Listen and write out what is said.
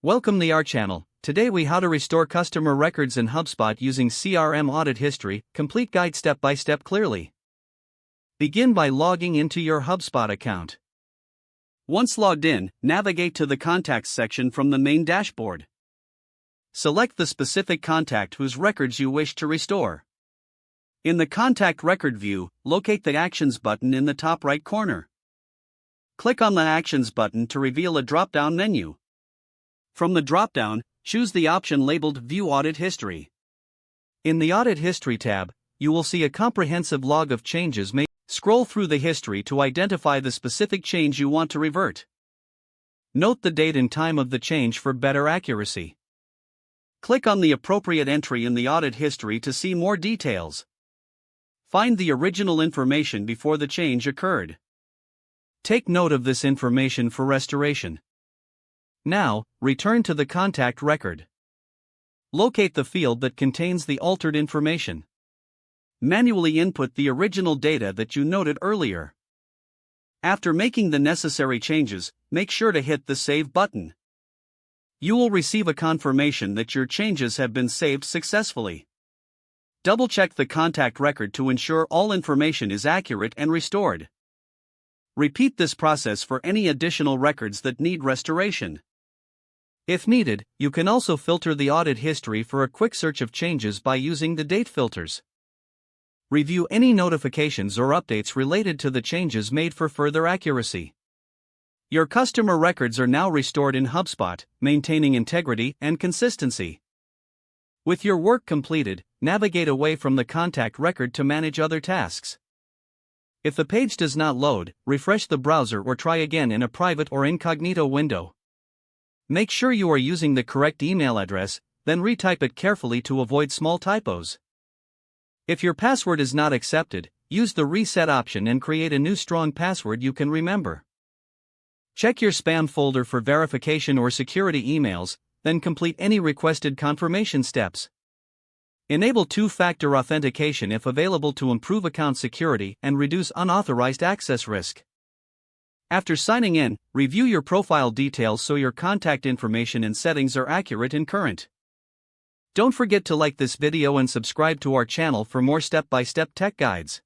Welcome to our channel. Today we how to restore customer records in HubSpot using CRM audit history, complete guide step by step clearly. Begin by logging into your HubSpot account. Once logged in, navigate to the contacts section from the main dashboard. Select the specific contact whose records you wish to restore. In the contact record view, locate the Actions button in the top right corner. Click on the Actions button to reveal a drop-down menu. From the drop-down, choose the option labeled View Audit History. In the Audit History tab, you will see a comprehensive log of changes made. Scroll through the history to identify the specific change you want to revert. Note the date and time of the change for better accuracy. Click on the appropriate entry in the audit history to see more details. Find the original information before the change occurred. Take note of this information for restoration. Now, return to the contact record. Locate the field that contains the altered information. Manually input the original data that you noted earlier. After making the necessary changes, make sure to hit the Save button. You will receive a confirmation that your changes have been saved successfully. Double-check the contact record to ensure all information is accurate and restored. Repeat this process for any additional records that need restoration. If needed, you can also filter the audit history for a quick search of changes by using the date filters. Review any notifications or updates related to the changes made for further accuracy. Your customer records are now restored in HubSpot, maintaining integrity and consistency. With your work completed, navigate away from the contact record to manage other tasks. If the page does not load, refresh the browser or try again in a private or incognito window. Make sure you are using the correct email address, then retype it carefully to avoid small typos. If your password is not accepted, use the reset option and create a new strong password you can remember. Check your spam folder for verification or security emails, then complete any requested confirmation steps. Enable two-factor authentication if available to improve account security and reduce unauthorized access risk. After signing in, review your profile details so your contact information and settings are accurate and current. Don't forget to like this video and subscribe to our channel for more step-by-step tech guides.